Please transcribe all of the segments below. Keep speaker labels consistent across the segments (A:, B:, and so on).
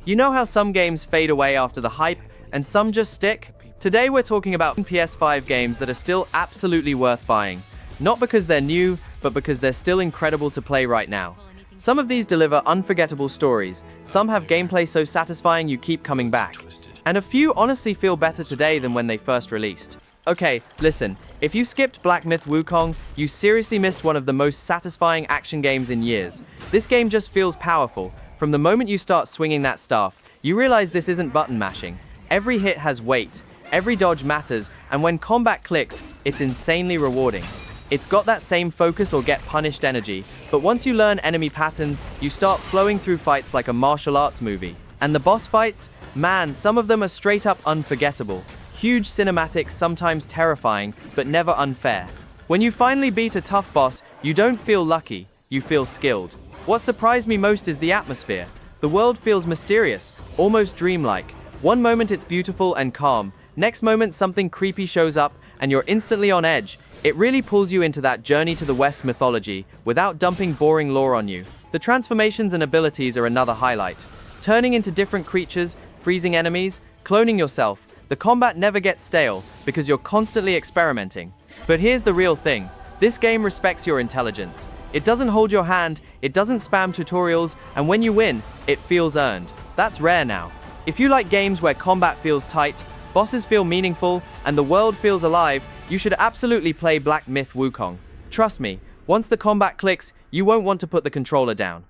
A: You know how some games fade away after the hype, and some just stick? Today we're talking about PS5 games that are still absolutely worth buying. Not because they're new, but because they're still incredible to play right now. Some of these deliver unforgettable stories, some have gameplay so satisfying you keep coming back, and a few honestly feel better today than when they first released. Okay, listen, if you skipped Black Myth Wukong, you seriously missed one of the most satisfying action games in years. This game just feels powerful. From the moment you start swinging that staff, you realize this isn't button mashing. Every hit has weight, every dodge matters, and when combat clicks, it's insanely rewarding. It's got that same focus or get punished energy, but once you learn enemy patterns, you start flowing through fights like a martial arts movie. And the boss fights? Man, some of them are straight up unforgettable. Huge cinematics, sometimes terrifying, but never unfair. When you finally beat a tough boss, you don't feel lucky, you feel skilled. What surprised me most is the atmosphere. The world feels mysterious, almost dreamlike. One moment it's beautiful and calm, next moment something creepy shows up, and you're instantly on edge. It really pulls you into that journey to the West mythology, without dumping boring lore on you. The transformations and abilities are another highlight. Turning into different creatures, freezing enemies, cloning yourself, the combat never gets stale, because you're constantly experimenting. But here's the real thing. This game respects your intelligence. It doesn't hold your hand, it doesn't spam tutorials, and when you win, it feels earned. That's rare now. If you like games where combat feels tight, bosses feel meaningful, and the world feels alive, you should absolutely play Black Myth Wukong. Trust me, once the combat clicks, you won't want to put the controller down.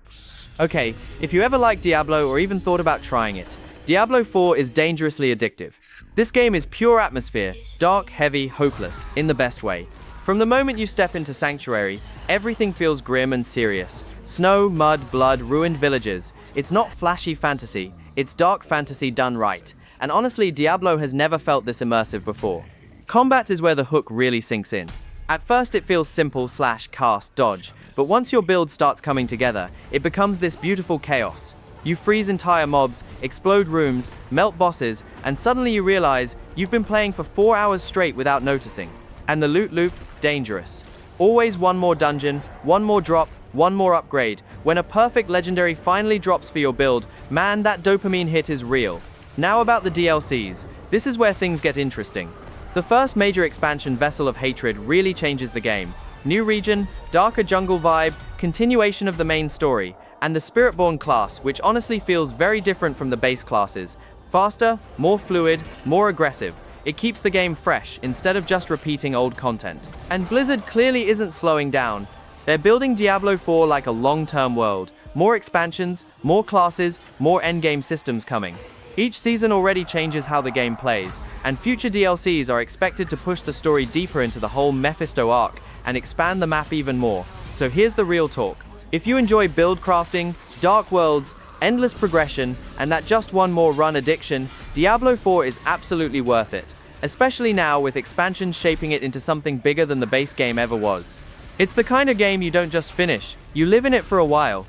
A: Okay, if you ever liked Diablo or even thought about trying it, Diablo IV is dangerously addictive. This game is pure atmosphere, dark, heavy, hopeless, in the best way. From the moment you step into Sanctuary, everything feels grim and serious. Snow, mud, blood, ruined villages. It's not flashy fantasy, it's dark fantasy done right. And honestly, Diablo has never felt this immersive before. Combat is where the hook really sinks in. At first it feels simple / cast, dodge, but once your build starts coming together, it becomes this beautiful chaos. You freeze entire mobs, explode rooms, melt bosses, and suddenly you realize you've been playing for 4 hours straight without noticing. And the loot loop, dangerous. Always one more dungeon, one more drop, one more upgrade. When a perfect legendary finally drops for your build, man, that dopamine hit is real. Now about the DLCs. This is where things get interesting. The first major expansion, Vessel of Hatred, really changes the game. New region, darker jungle vibe, continuation of the main story, and the Spiritborn class, which honestly feels very different from the base classes. Faster, more fluid, more aggressive. It keeps the game fresh, instead of just repeating old content. And Blizzard clearly isn't slowing down. They're building Diablo IV like a long-term world. More expansions, more classes, more endgame systems coming. Each season already changes how the game plays, and future DLCs are expected to push the story deeper into the whole Mephisto arc and expand the map even more. So here's the real talk. If you enjoy build crafting, dark worlds, endless progression, and that just one more run addiction, Diablo IV is absolutely worth it. Especially now with expansions shaping it into something bigger than the base game ever was. It's the kind of game you don't just finish, you live in it for a while.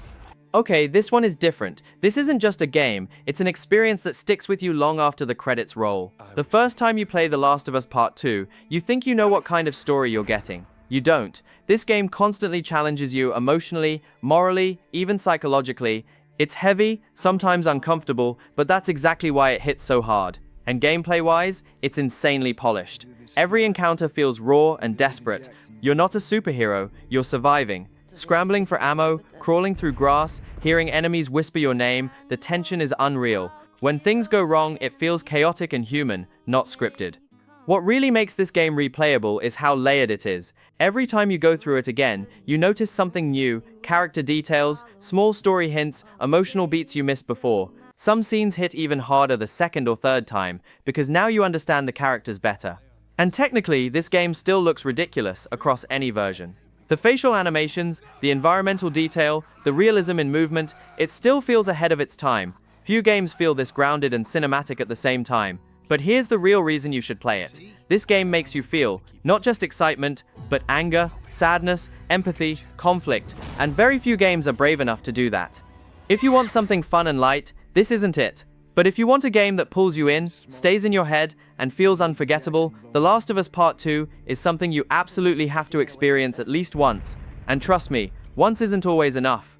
A: Okay, this one is different. This isn't just a game, it's an experience that sticks with you long after the credits roll. The first time you play The Last of Us Part 2, you think you know what kind of story you're getting. You don't. This game constantly challenges you emotionally, morally, even psychologically. It's heavy, sometimes uncomfortable, but that's exactly why it hits so hard. And gameplay-wise, it's insanely polished. Every encounter feels raw and desperate. You're not a superhero, you're surviving. Scrambling for ammo, crawling through grass, hearing enemies whisper your name, the tension is unreal. When things go wrong, it feels chaotic and human, not scripted. What really makes this game replayable is how layered it is. Every time you go through it again, you notice something new, character details, small story hints, emotional beats you missed before. Some scenes hit even harder the second or third time, because now you understand the characters better. And technically, this game still looks ridiculous across any version. The facial animations, the environmental detail, the realism in movement, it still feels ahead of its time. Few games feel this grounded and cinematic at the same time. But here's the real reason you should play it. This game makes you feel, not just excitement, but anger, sadness, empathy, conflict, and very few games are brave enough to do that. If you want something fun and light, this isn't it. But if you want a game that pulls you in, stays in your head, and feels unforgettable, The Last of Us Part 2 is something you absolutely have to experience at least once. And trust me, once isn't always enough.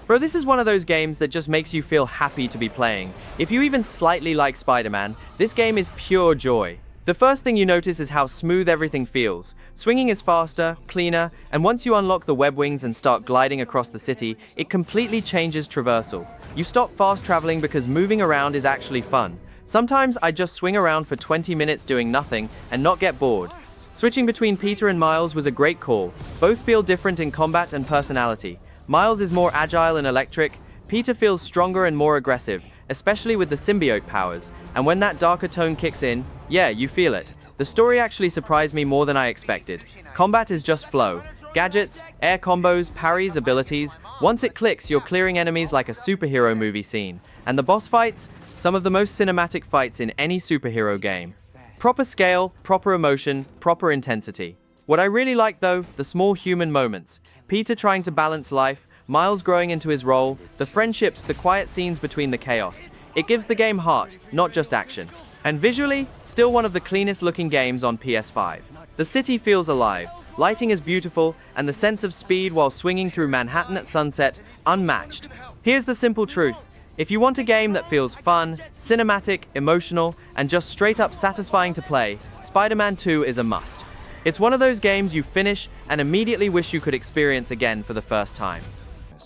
A: Bro, this is one of those games that just makes you feel happy to be playing. If you even slightly like Spider-Man, this game is pure joy. The first thing you notice is how smooth everything feels. Swinging is faster, cleaner, and once you unlock the web wings and start gliding across the city, it completely changes traversal. You stop fast traveling because moving around is actually fun. Sometimes I just swing around for 20 minutes doing nothing and not get bored. Switching between Peter and Miles was a great call. Both feel different in combat and personality. Miles is more agile and electric. Peter feels stronger and more aggressive, especially with the symbiote powers. And when that darker tone kicks in, yeah, you feel it. The story actually surprised me more than I expected. Combat is just flow. Gadgets, air combos, parries, abilities. Once it clicks, you're clearing enemies like a superhero movie scene. And the boss fights? Some of the most cinematic fights in any superhero game. Proper scale, proper emotion, proper intensity. What I really like though, the small human moments. Peter trying to balance life, Miles growing into his role, the friendships, the quiet scenes between the chaos. It gives the game heart, not just action. And visually, still one of the cleanest looking games on PS5. The city feels alive, lighting is beautiful, and the sense of speed while swinging through Manhattan at sunset, unmatched. Here's the simple truth. If you want a game that feels fun, cinematic, emotional, and just straight up satisfying to play, Spider-Man 2 is a must. It's one of those games you finish and immediately wish you could experience again for the first time.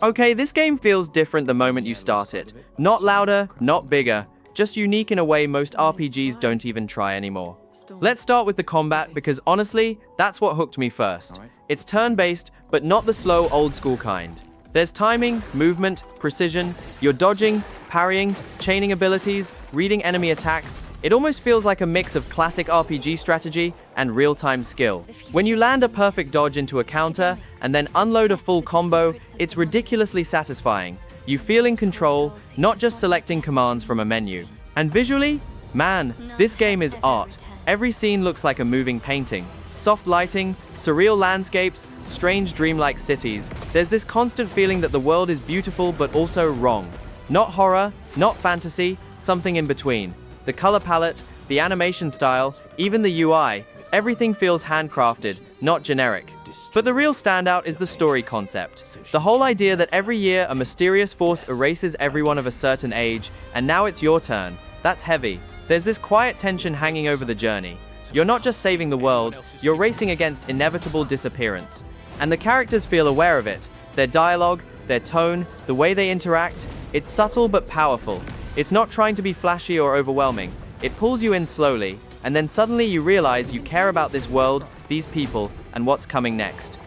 A: Okay, this game feels different the moment you start it. Not louder, not bigger, just unique in a way most RPGs don't even try anymore. Let's start with the combat because honestly, that's what hooked me first. It's turn-based, but not the slow old-school kind. There's timing, movement, precision, you're dodging, parrying, chaining abilities, reading enemy attacks. It almost feels like a mix of classic RPG strategy and real-time skill. When you land a perfect dodge into a counter and then unload a full combo, it's ridiculously satisfying. You feel in control, not just selecting commands from a menu. And visually, man, this game is art. Every scene looks like a moving painting. Soft lighting, surreal landscapes, strange dreamlike cities. There's this constant feeling that the world is beautiful but also wrong. Not horror, not fantasy, something in between. The color palette, the animation style, even the UI, everything feels handcrafted, not generic. But the real standout is the story concept. The whole idea that every year a mysterious force erases everyone of a certain age, and now it's your turn. That's heavy. There's this quiet tension hanging over the journey. You're not just saving the world, you're racing against inevitable disappearance. And the characters feel aware of it. Their dialogue, their tone, the way they interact, it's subtle but powerful. It's not trying to be flashy or overwhelming. It pulls you in slowly, and then suddenly you realize you care about this world, these people, and what's coming next.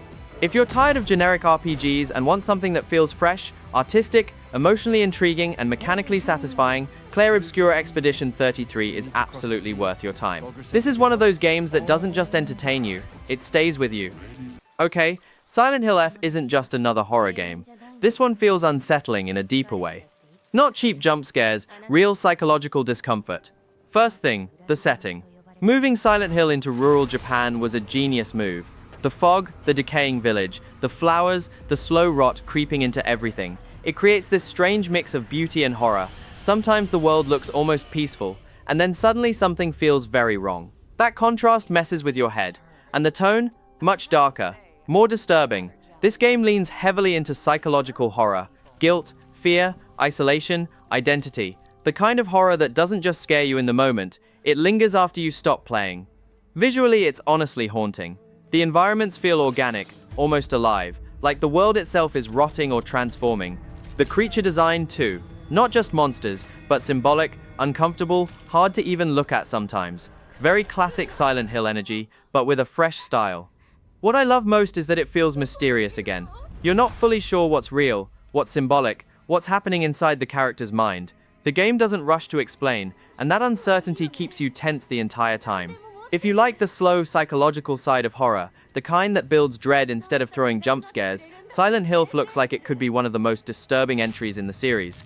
A: If you're tired of generic RPGs and want something that feels fresh, artistic, emotionally intriguing, and mechanically satisfying, Clair Obscura Expedition 33 is absolutely worth your time. This is one of those games that doesn't just entertain you, it stays with you. Okay, Silent Hill F isn't just another horror game. This one feels unsettling in a deeper way. Not cheap jump scares, real psychological discomfort. First thing, the setting. Moving Silent Hill into rural Japan was a genius move. The fog, the decaying village, the flowers, the slow rot creeping into everything. It creates this strange mix of beauty and horror. Sometimes the world looks almost peaceful, and then suddenly something feels very wrong. That contrast messes with your head. And the tone? Much darker, more disturbing. This game leans heavily into psychological horror, guilt, fear, isolation, identity. The kind of horror that doesn't just scare you in the moment, it lingers after you stop playing. Visually, it's honestly haunting. The environments feel organic, almost alive, like the world itself is rotting or transforming. The creature design too. Not just monsters, but symbolic, uncomfortable, hard to even look at sometimes. Very classic Silent Hill energy, but with a fresh style. What I love most is that it feels mysterious again. You're not fully sure what's real, what's symbolic, what's happening inside the character's mind. The game doesn't rush to explain, and that uncertainty keeps you tense the entire time. If you like the slow, psychological side of horror, the kind that builds dread instead of throwing jump scares, Silent Hill looks like it could be one of the most disturbing entries in the series.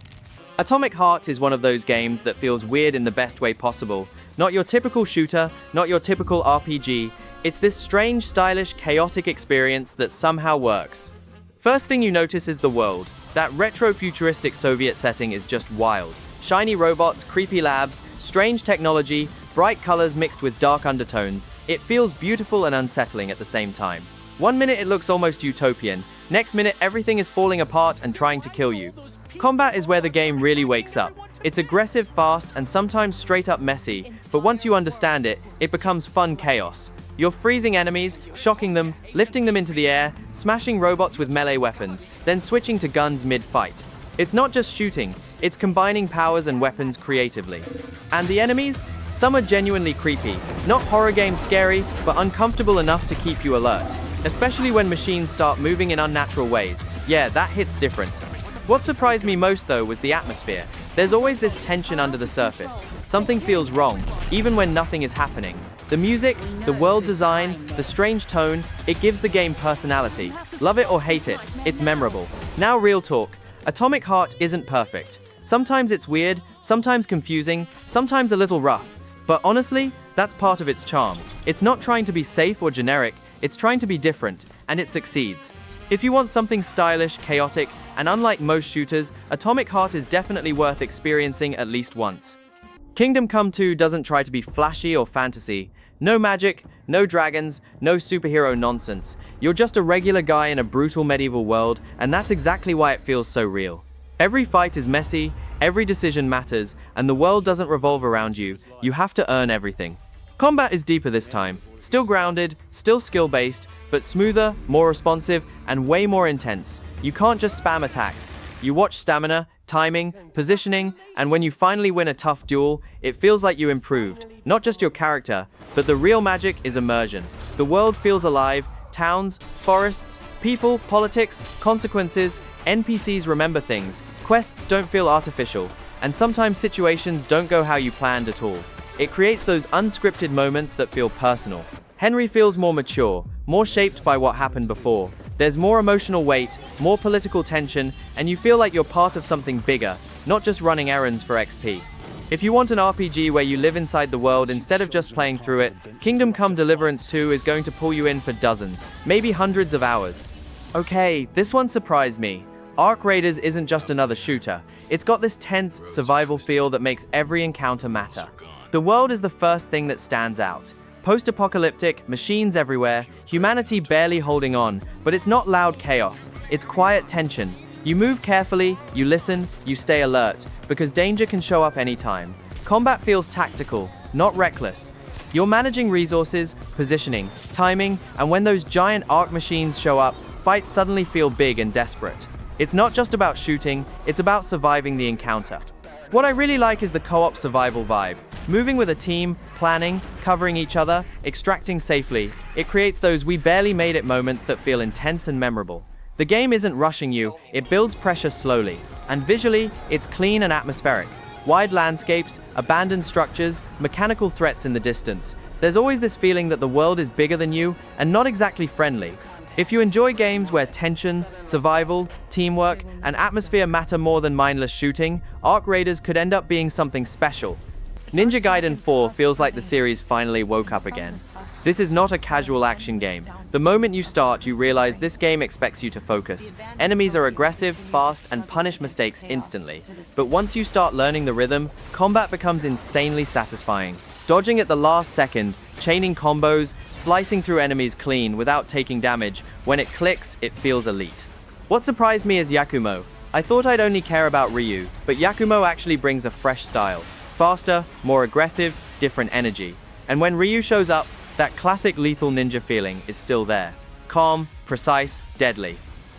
A: Atomic Heart is one of those games that feels weird in the best way possible. Not your typical shooter, not your typical RPG. It's this strange, stylish, chaotic experience that somehow works. First thing you notice is the world. That retro-futuristic Soviet setting is just wild. Shiny robots, creepy labs, strange technology, bright colors mixed with dark undertones. It feels beautiful and unsettling at the same time. One minute it looks almost utopian, Next minute, everything is falling apart and trying to kill you. Combat is where the game really wakes up. It's aggressive, fast, and sometimes straight up messy, but once you understand it, it becomes fun chaos. You're freezing enemies, shocking them, lifting them into the air, smashing robots with melee weapons, then switching to guns mid-fight. It's not just shooting, it's combining powers and weapons creatively. And the enemies? Some are genuinely creepy. Not horror game scary, but uncomfortable enough to keep you alert. Especially when machines start moving in unnatural ways. Yeah, that hits different. What surprised me most though was the atmosphere. There's always this tension under the surface. Something feels wrong, even when nothing is happening. The music, the world design, the strange tone, it gives the game personality. Love it or hate it, it's memorable. Now real talk. Atomic Heart isn't perfect. Sometimes it's weird, sometimes confusing, sometimes a little rough. But honestly, that's part of its charm. It's not trying to be safe or generic, it's trying to be different, and it succeeds. If you want something stylish, chaotic, and unlike most shooters, Atomic Heart is definitely worth experiencing at least once. Kingdom Come 2 doesn't try to be flashy or fantasy. No magic, no dragons, no superhero nonsense. You're just a regular guy in a brutal medieval world, and that's exactly why it feels so real. Every fight is messy, every decision matters, and the world doesn't revolve around you. You have to earn everything. Combat is deeper this time. Still grounded, still skill-based, but smoother, more responsive, and way more intense. You can't just spam attacks. You watch stamina, timing, positioning, and when you finally win a tough duel, it feels like you improved. Not just your character, but the real magic is immersion. The world feels alive, towns, forests, people, politics, consequences, NPCs remember things, quests don't feel artificial, and sometimes situations don't go how you planned at all. It creates those unscripted moments that feel personal. Henry feels more mature, more shaped by what happened before. There's more emotional weight, more political tension, and you feel like you're part of something bigger, not just running errands for XP. If you want an RPG where you live inside the world instead of just playing through it, Kingdom Come Deliverance 2 is going to pull you in for dozens, maybe hundreds of hours. Okay, this one surprised me. Ark Raiders isn't just another shooter. It's got this tense, survival feel that makes every encounter matter. The world is the first thing that stands out. Post-apocalyptic, machines everywhere, humanity barely holding on, but it's not loud chaos, it's quiet tension. You move carefully, you listen, you stay alert, because danger can show up anytime. Combat feels tactical, not reckless. You're managing resources, positioning, timing, and when those giant Ark machines show up, fights suddenly feel big and desperate. It's not just about shooting, it's about surviving the encounter. What I really like is the co-op survival vibe. Moving with a team, planning, covering each other, extracting safely, it creates those we barely made it moments that feel intense and memorable. The game isn't rushing you, it builds pressure slowly. And visually, it's clean and atmospheric. Wide landscapes, abandoned structures, mechanical threats in the distance. There's always this feeling that the world is bigger than you and not exactly friendly. If you enjoy games where tension, survival, teamwork, and atmosphere matter more than mindless shooting, Ark Raiders could end up being something special. Ninja Gaiden 4 feels like the series finally woke up again. This is not a casual action game. The moment you start, you realize this game expects you to focus. Enemies are aggressive, fast, and punish mistakes instantly. But once you start learning the rhythm, combat becomes insanely satisfying. Dodging at the last second, chaining combos, slicing through enemies clean without taking damage, when it clicks, it feels elite. What surprised me is Yakumo. I thought I'd only care about Ryu, but Yakumo actually brings a fresh style. Faster, more aggressive, different energy. And when Ryu shows up, that classic lethal ninja feeling is still there. Calm, precise, deadly.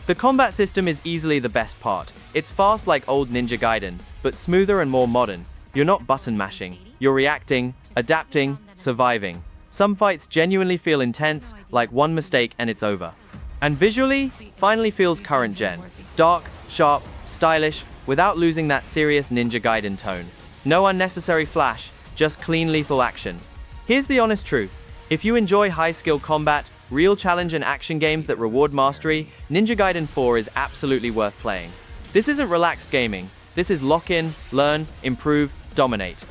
A: The combat system is easily the best part. It's fast like old Ninja Gaiden, but smoother and more modern. You're not button mashing, you're reacting, adapting, surviving. Some fights genuinely feel intense, like one mistake and it's over. And visually, finally feels current gen. Dark, sharp, stylish, without losing that serious Ninja Gaiden tone. No unnecessary flash, just clean lethal action. Here's the honest truth. If you enjoy high-skill combat, real challenge and action games that reward mastery, Ninja Gaiden 4 is absolutely worth playing. This isn't relaxed gaming. This is lock in, learn, improve, dominate.